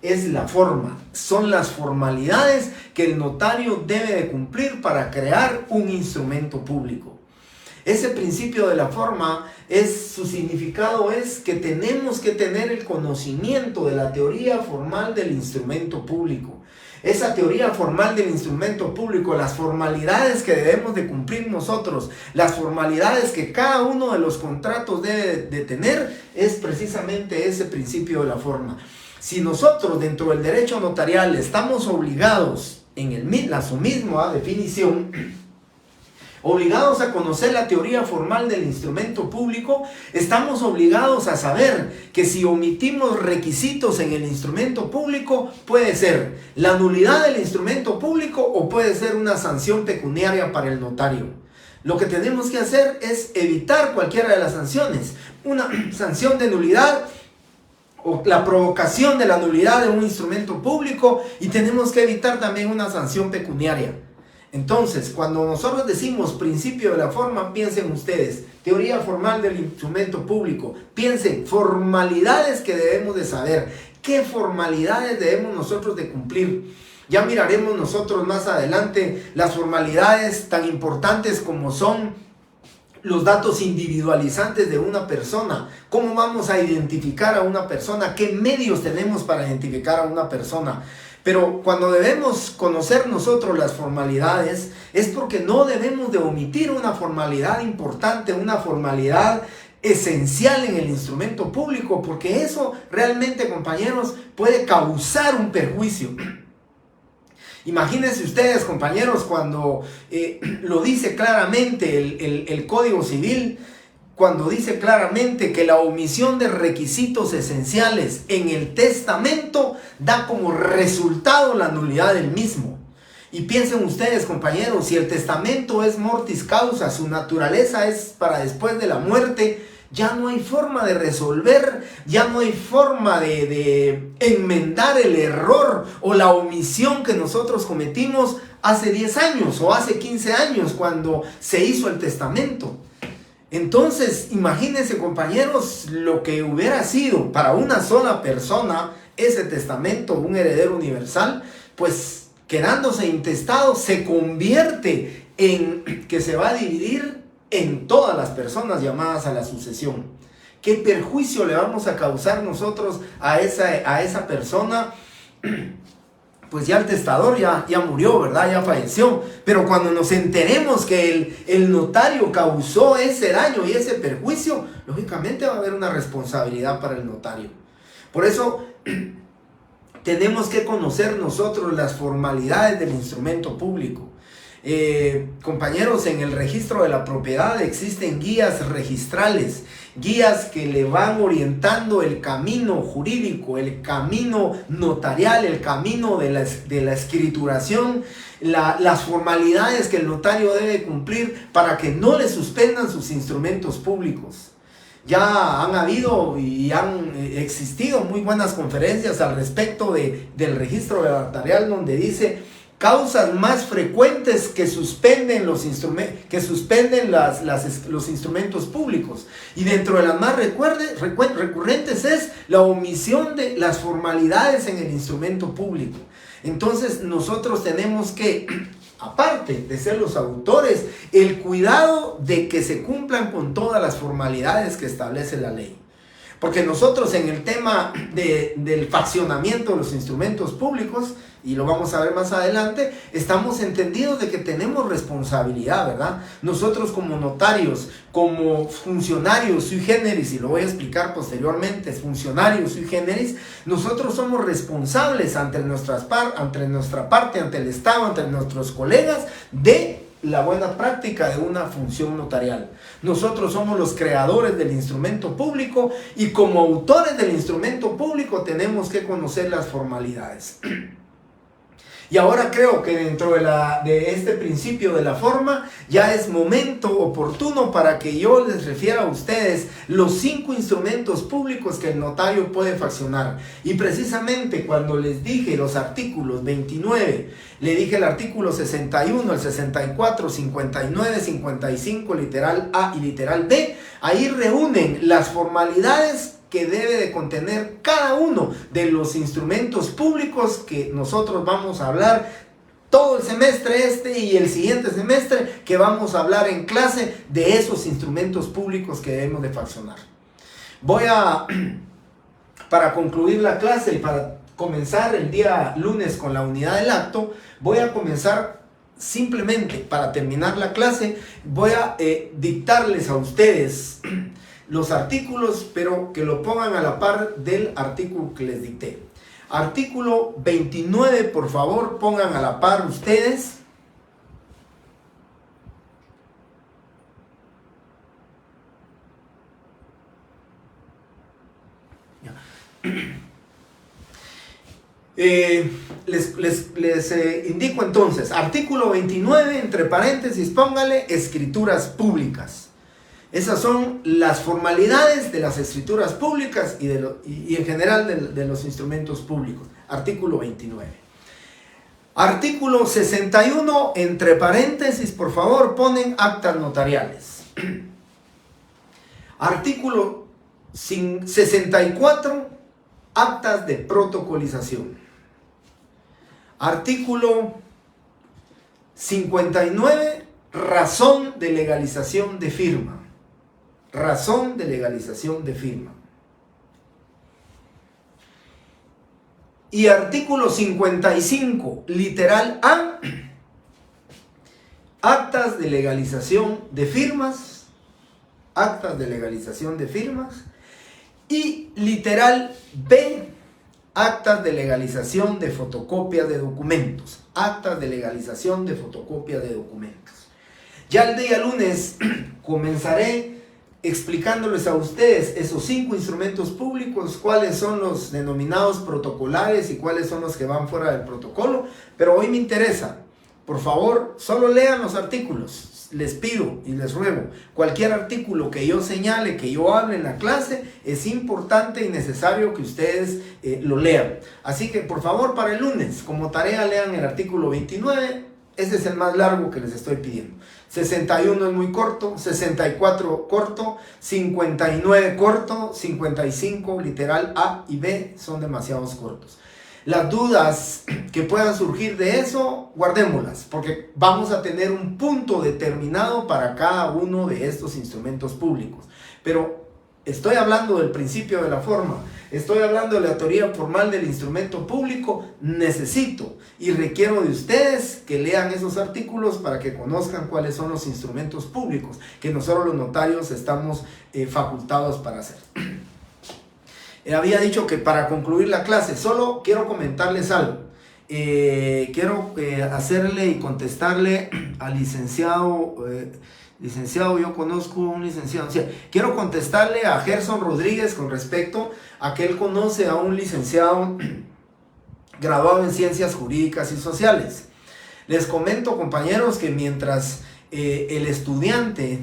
Es la forma, son las formalidades que el notario debe de cumplir para crear un instrumento público. Ese principio de la forma, su significado es que tenemos que tener el conocimiento de la teoría formal del instrumento público. Esa teoría formal del instrumento público, las formalidades que debemos de cumplir nosotros, las formalidades que cada uno de los contratos debe de tener, es precisamente ese principio de la forma. Si nosotros dentro del derecho notarial estamos obligados en su misma definición, obligados a conocer la teoría formal del instrumento público, estamos obligados a saber que si omitimos requisitos en el instrumento público, puede ser la nulidad del instrumento público o puede ser una sanción pecuniaria para el notario. Lo que tenemos que hacer es evitar cualquiera de las sanciones. Una sanción de nulidad o la provocación de la nulidad de un instrumento público, y tenemos que evitar también una sanción pecuniaria. Entonces, cuando nosotros decimos principio de la forma, piensen ustedes, teoría formal del instrumento público, piensen formalidades que debemos de saber, qué formalidades debemos nosotros de cumplir. Ya miraremos nosotros más adelante las formalidades tan importantes como son los datos individualizantes de una persona, cómo vamos a identificar a una persona, qué medios tenemos para identificar a una persona. Pero cuando debemos conocer nosotros las formalidades, es porque no debemos de omitir una formalidad importante, una formalidad esencial en el instrumento público, porque eso realmente, compañeros, puede causar un perjuicio. Imagínense ustedes, compañeros, cuando lo dice claramente el Código Civil, cuando dice claramente que la omisión de requisitos esenciales en el testamento da como resultado la nulidad del mismo. Y piensen ustedes, compañeros, si el testamento es mortis causa, su naturaleza es para después de la muerte, ya no hay forma de resolver, ya no hay forma de enmendar el error o la omisión que nosotros cometimos hace 10 años o hace 15 años cuando se hizo el testamento. Entonces, imagínense, compañeros, lo que hubiera sido para una sola persona ese testamento, un heredero universal, pues quedándose intestado se convierte en que se va a dividir en todas las personas llamadas a la sucesión. ¿Qué perjuicio le vamos a causar nosotros a esa persona? Pues ya el testador ya murió, ¿verdad? Ya falleció. Pero cuando nos enteremos que el notario causó ese daño y ese perjuicio, lógicamente va a haber una responsabilidad para el notario. Por eso tenemos que conocer nosotros las formalidades del instrumento público. Compañeros, en el registro de la propiedad existen guías registrales, guías que le van orientando el camino jurídico, el camino notarial, el camino de la escrituración, las formalidades que el notario debe cumplir para que no le suspendan sus instrumentos públicos. Ya han habido y han existido muy buenas conferencias al respecto del registro notarial, donde dice causas más frecuentes que suspenden los instrumentos públicos. Y dentro de las más recurrentes es la omisión de las formalidades en el instrumento público. Entonces nosotros tenemos que, aparte de ser los autores, el cuidado de que se cumplan con todas las formalidades que establece la ley. Porque nosotros en el tema del faccionamiento de los instrumentos públicos, y lo vamos a ver más adelante, estamos entendidos de que tenemos responsabilidad, ¿verdad? Nosotros como notarios, como funcionarios sui generis, y lo voy a explicar posteriormente, funcionarios sui generis, nosotros somos responsables ante nuestra parte, ante el Estado, ante nuestros colegas, de la buena práctica de una función notarial. Nosotros somos los creadores del instrumento público y como autores del instrumento público tenemos que conocer las formalidades. Y ahora creo que dentro de este principio de la forma ya es momento oportuno para que yo les refiera a ustedes los 5 instrumentos públicos que el notario puede faccionar. Y precisamente cuando les dije los artículos 29, le dije el artículo 61, el 64, 59, 55, literal A y literal B, ahí reúnen las formalidades que debe de contener cada uno de los instrumentos públicos que nosotros vamos a hablar todo el semestre y el siguiente semestre, que vamos a hablar en clase de esos instrumentos públicos que debemos de faccionar. Para concluir la clase y para comenzar el día lunes con la unidad del acto, voy a comenzar simplemente, para terminar la clase, voy a dictarles a ustedes los artículos, pero que lo pongan a la par del artículo que les dicté. Artículo 29, por favor, pongan a la par ustedes. Les indico entonces, artículo 29, entre paréntesis, póngale escrituras públicas. Esas son las formalidades de las escrituras públicas y en general de los instrumentos públicos. Artículo 29. Artículo 61, entre paréntesis, por favor, ponen actas notariales. Artículo 64, actas de protocolización. Artículo 59, razón de legalización de firma. Razón de legalización de firma. Y artículo 55, literal A, actas de legalización de firmas. Actas de legalización de firmas. Y literal B, actas de legalización de fotocopias de documentos. Actas de legalización de fotocopias de documentos. Ya el día lunes comenzaré explicándoles a ustedes esos 5 instrumentos públicos, cuáles son los denominados protocolares y cuáles son los que van fuera del protocolo. Pero hoy me interesa, por favor, solo lean los artículos. Les pido y les ruego, cualquier artículo que yo señale, que yo hable en la clase, es importante y necesario que ustedes lo lean. Así que por favor, para el lunes, como tarea, lean el artículo 29, ese es el más largo que les estoy pidiendo. 61 es muy corto, 64 corto, 59 corto, 55 literal A y B son demasiados cortos. Las dudas que puedan surgir de eso, guardémoslas, porque vamos a tener un punto determinado para cada uno de estos instrumentos públicos. Pero estoy hablando del principio de la forma, estoy hablando de la teoría formal del instrumento público. Necesito y requiero de ustedes que lean esos artículos para que conozcan cuáles son los instrumentos públicos que nosotros los notarios estamos facultados para hacer. Había dicho que para concluir la clase, solo quiero comentarles algo. Quiero hacerle y contestarle al licenciado, yo conozco un licenciado, o sea, quiero contestarle a Gerson Rodríguez con respecto a que él conoce a un licenciado graduado en Ciencias Jurídicas y Sociales. Les comento, compañeros, que mientras el estudiante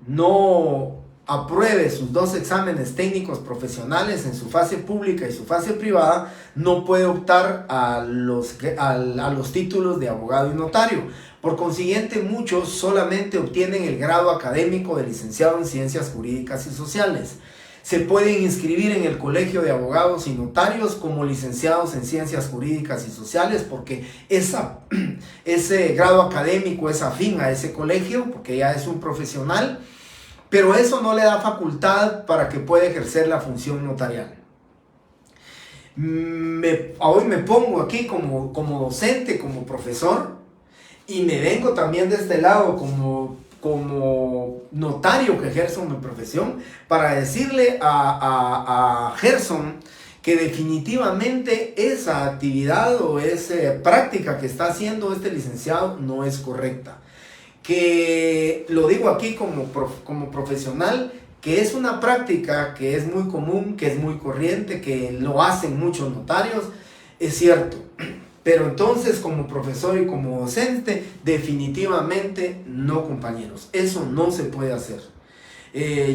no apruebe sus 2 exámenes técnicos profesionales en su fase pública y su fase privada, no puede optar a los títulos de abogado y notario. Por consiguiente, muchos solamente obtienen el grado académico de licenciado en Ciencias Jurídicas y Sociales. Se pueden inscribir en el Colegio de Abogados y Notarios como licenciados en Ciencias Jurídicas y Sociales, porque ese grado académico es afín a ese colegio, porque ya es un profesional. Pero eso no le da facultad para que pueda ejercer la función notarial. Hoy me pongo aquí como docente, como profesor, y me vengo también de este lado como notario que ejerzo mi profesión, para decirle a Gerson que definitivamente esa actividad o esa práctica que está haciendo este licenciado no es correcta. Que lo digo aquí como profesional, que es una práctica que es muy común, que es muy corriente, que lo hacen muchos notarios, es cierto. Pero entonces, como profesor y como docente, definitivamente no, compañeros. Eso no se puede hacer.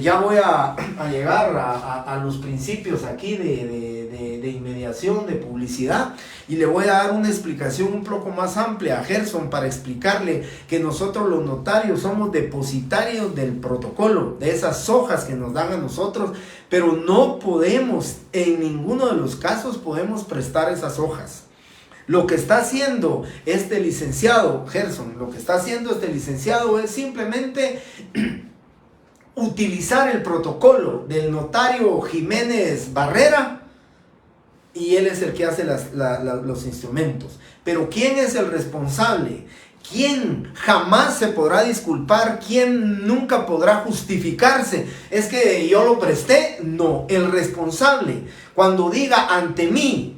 Ya voy a llegar a los principios aquí de inmediación, de publicidad, y le voy a dar una explicación un poco más amplia a Gerson para explicarle que nosotros los notarios somos depositarios del protocolo, de esas hojas que nos dan a nosotros, pero no podemos, en ninguno de los casos podemos prestar esas hojas. Lo que está haciendo este licenciado, Gerson, es simplemente utilizar el protocolo del notario Jiménez Barrera, y él es el que hace los instrumentos. Pero ¿quién es el responsable? ¿Quién jamás se podrá disculpar? ¿Quién nunca podrá justificarse? ¿Es que yo lo presté? No, el responsable, cuando diga ante mí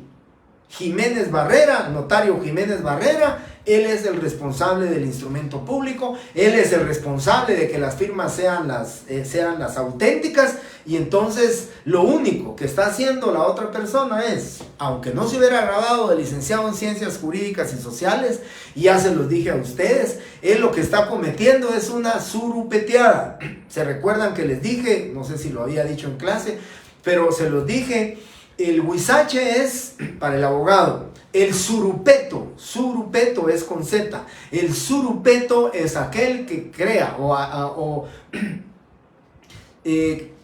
Jiménez Barrera, notario Jiménez Barrera. Él es el responsable del instrumento público, él es el responsable de que las firmas sean las auténticas, y entonces lo único que está haciendo la otra persona es, aunque no se hubiera graduado de licenciado en Ciencias Jurídicas y Sociales, y ya se los dije a ustedes, él lo que está cometiendo es una surupeteada. ¿Se recuerdan que les dije? No sé si lo había dicho en clase, pero se los dije, el huizache es para el abogado. El surupeto es con Z. El surupeto es aquel que crea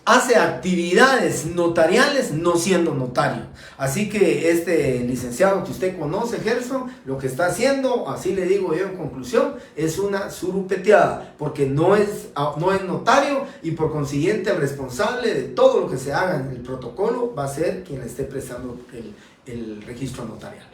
hace actividades notariales no siendo notario. Así que este licenciado que usted conoce, Gerson, lo que está haciendo, así le digo yo en conclusión, es una surupeteada, porque no es notario, y por consiguiente el responsable de todo lo que se haga en el protocolo va a ser quien le esté prestando el registro notarial.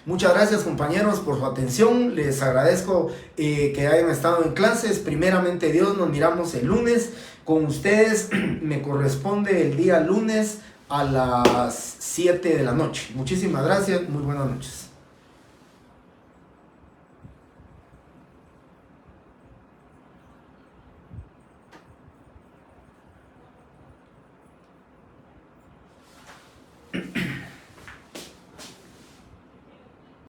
Muchas gracias, compañeros, por su atención. Les agradezco que hayan estado en clases. Primeramente Dios, nos miramos el lunes. Con ustedes me corresponde el día lunes a las 7 de la noche. Muchísimas gracias, muy buenas noches.